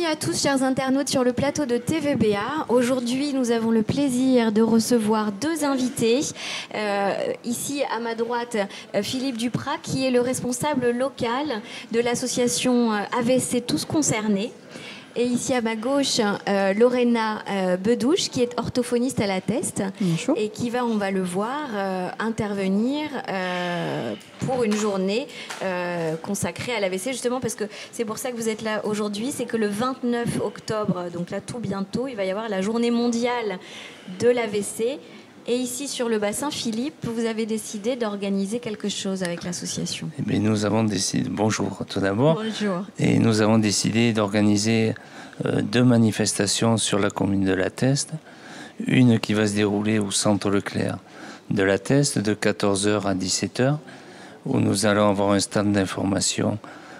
à tous, chers internautes, sur le plateau de TVBA. Aujourd'hui, nous avons le plaisir de recevoir deux invités. Ici, à ma droite, Philippe Duprat, qui est le responsable local de l'association AVC Tous Concernés. Et ici à ma gauche, Lorena Bedouche, qui est orthophoniste à la Teste. Bonjour. Et qui va, on va le voir, intervenir pour une journée consacrée à l'AVC, justement parce que c'est pour ça que vous êtes là aujourd'hui. C'est que le 29 octobre, donc là tout bientôt, il va y avoir la journée mondiale de l'AVC. Et ici, sur le bassin, Philippe, vous avez décidé d'organiser quelque chose avec l'association. Eh bien, nous avons décidé... Bonjour, tout d'abord. Bonjour. Et nous avons décidé d'organiser deux manifestations sur la commune de la Teste. Une qui va se dérouler au centre Leclerc de la Teste, de 14h à 17h, où nous allons avoir un stand d'information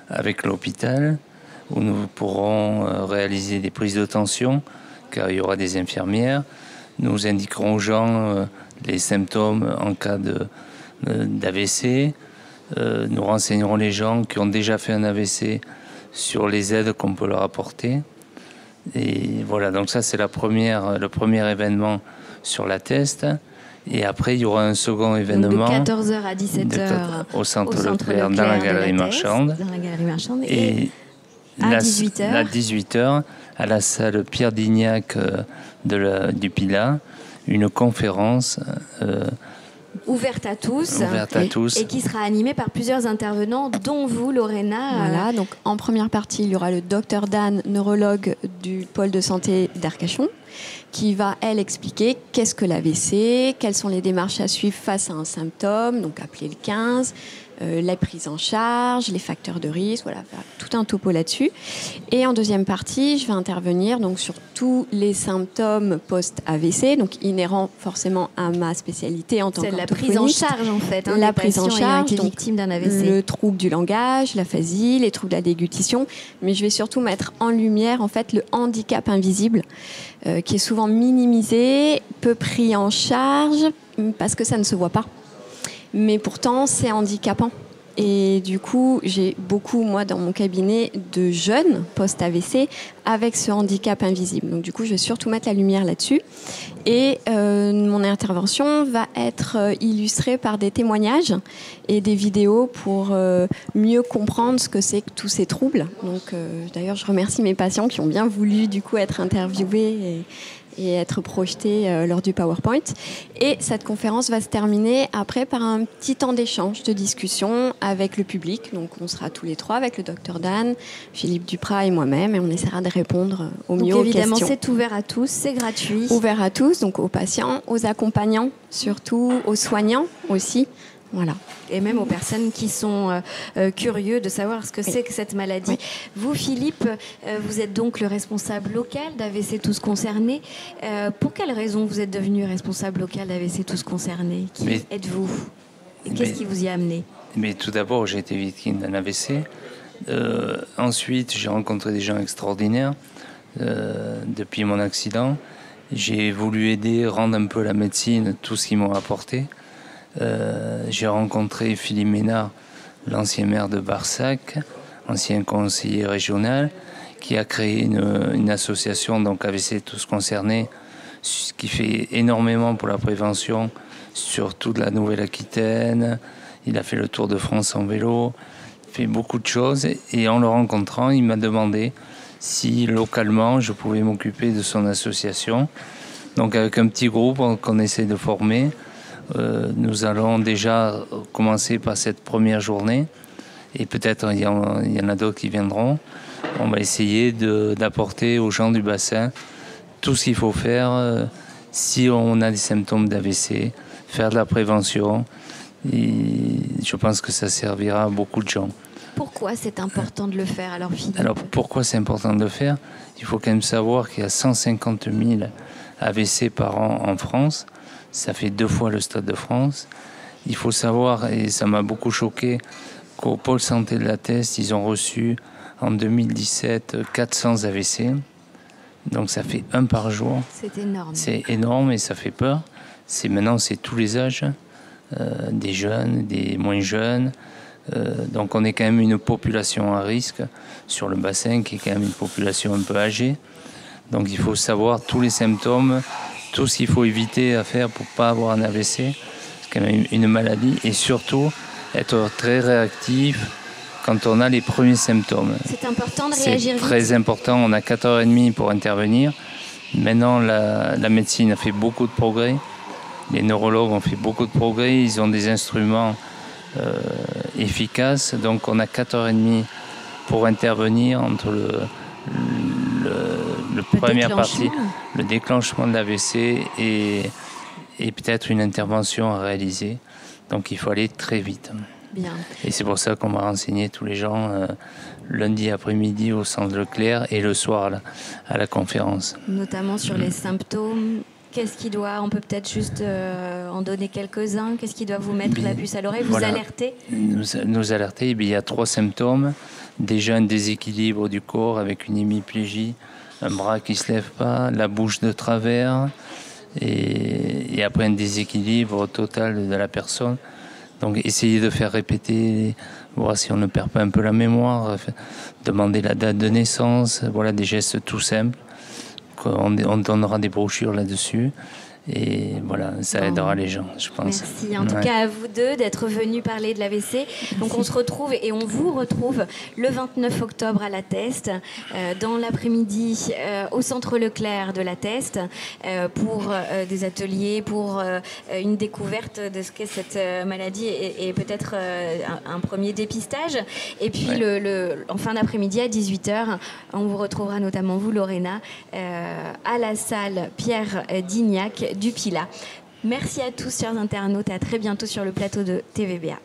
avec l'hôpital, où nous pourrons réaliser des prises de tension, car il y aura des infirmières. Nous indiquerons aux gens les symptômes en cas d'AVC. Nous renseignerons les gens qui ont déjà fait un AVC sur les aides qu'on peut leur apporter. Et voilà, donc ça c'est le premier événement sur la Teste. Et après, il y aura un second événement. Donc de 14h à 17h au centre Leclerc, dans la galerie marchande. Et à 18h. À 18h, à la salle Pierre Dignac du Pilat, une conférence ouverte à tous, et qui sera animée par plusieurs intervenants, dont vous, Lorena. Voilà, donc en première partie, il y aura le docteur Dan, neurologue du pôle de santé d'Arcachon, qui va, elle, expliquer qu'est-ce que l'AVC, quelles sont les démarches à suivre face à un symptôme, donc appeler le 15, la prise en charge, les facteurs de risque, voilà, tout un topo là-dessus. Et en deuxième partie, je vais intervenir donc sur tous les symptômes post-AVC, donc inhérents forcément à ma spécialité en tant qu'orthophoniste. C'est la prise en charge, en fait. La prise en charge, donc victime d'un AVC. Le trouble du langage, l'aphasie, les troubles de la déglutition. Mais je vais surtout mettre en lumière, en fait, le handicap invisible, qui est souvent minimisé, peu pris en charge, parce que ça ne se voit pas. Mais pourtant, c'est handicapant. Et du coup, j'ai beaucoup, moi, dans mon cabinet, de jeunes post-AVC avec ce handicap invisible. Donc, du coup, je vais surtout mettre la lumière là-dessus. Et mon intervention va être illustrée par des témoignages et des vidéos pour mieux comprendre ce que c'est que tous ces troubles. Donc, d'ailleurs, je remercie mes patients qui ont bien voulu, du coup, être interviewés et être projeté lors du PowerPoint. Et cette conférence va se terminer après par un petit temps d'échange, de discussion avec le public. Donc on sera tous les trois avec le docteur Dan, Philippe Duprat et moi-même, et on essaiera de répondre au mieux aux questions. Évidemment, c'est ouvert à tous, c'est gratuit. Ouvert à tous, donc aux patients, aux accompagnants, surtout aux soignants aussi. Voilà. Et même aux personnes qui sont curieux de savoir ce que c'est que cette maladie. Oui. Vous, Philippe, vous êtes donc le responsable local d'AVC Tous Concernés. Pour quelle raison vous êtes devenu responsable local d'AVC Tous Concernés? Qui êtes-vous? Qu'est-ce qui vous y a amené? Mais tout d'abord, j'ai été victime d'un AVC. Ensuite, j'ai rencontré des gens extraordinaires depuis mon accident. J'ai voulu aider, rendre un peu la médecine, tout ce qu'ils m'ont apporté. J'ai rencontré Philippe Ménard, l'ancien maire de Barsac, ancien conseiller régional, qui a créé une association, donc AVC Tous Concernés, qui fait énormément pour la prévention sur toute la Nouvelle-Aquitaine. Il a fait le Tour de France en vélo, fait beaucoup de choses. Et en le rencontrant, il m'a demandé si localement je pouvais m'occuper de son association. Donc avec un petit groupe qu'on essaie de former, nous allons déjà commencer par cette première journée et peut-être il y en a d'autres qui viendront. On va essayer d'apporter aux gens du bassin tout ce qu'il faut faire si on a des symptômes d'AVC, faire de la prévention. Et je pense que ça servira à beaucoup de gens. Pourquoi c'est important de le faire alors, Philippe? Alors pourquoi c'est important de le faire? Il faut quand même savoir qu'il y a 150 000 AVC par an en France. Ça fait 2 fois le Stade de France. Il faut savoir, et ça m'a beaucoup choqué, qu'au pôle santé de la Teste, ils ont reçu en 2017 400 AVC. Donc ça fait 1 par jour. C'est énorme. C'est énorme et ça fait peur. Maintenant, c'est tous les âges, des jeunes, des moins jeunes, Donc on est quand même une population à risque sur le bassin qui est quand même une population un peu âgée. Donc il faut savoir tous les symptômes, tout ce qu'il faut éviter à faire pour ne pas avoir un AVC. C'est quand même une maladie et surtout être très réactif quand on a les premiers symptômes. C'est important de réagir vite. C'est très important, on a 4h30 pour intervenir. Maintenant la médecine a fait beaucoup de progrès, les neurologues ont fait beaucoup de progrès, ils ont des instruments efficaces, donc on a 4h30 pour intervenir entre le première partie, le déclenchement de l'AVC et peut-être une intervention à réaliser. Donc il faut aller très vite. Bien. Et c'est pour ça qu'on va renseigner tous les gens lundi après-midi au centre Leclerc et le soir à la conférence. Notamment sur les symptômes. On peut peut-être juste en donner quelques-uns. Qu'est-ce qui doit vous mettre la puce à l'oreille, vous alerter? Nous alerter, il y a 3 symptômes. Déjà un déséquilibre du corps avec une hémiplégie, un bras qui ne se lève pas, la bouche de travers et après un déséquilibre total de la personne. Donc essayez de faire répéter, voir si on ne perd pas un peu la mémoire, demander la date de naissance, voilà des gestes tout simples. On donnera des brochures là-dessus et voilà, ça aidera les gens, je pense. Merci en tout cas à vous deux d'être venus parler de l'AVC. Donc on se retrouve et on vous retrouve le 29 octobre à La Teste, dans l'après-midi au centre Leclerc de La Teste pour des ateliers, pour une découverte de ce qu'est cette maladie et peut-être un premier dépistage. Et puis en fin d'après-midi à 18h, on vous retrouvera notamment vous Lorena à la salle Pierre Dignac du Pilat. Merci à tous, chers internautes, et à très bientôt sur le plateau de TVBA.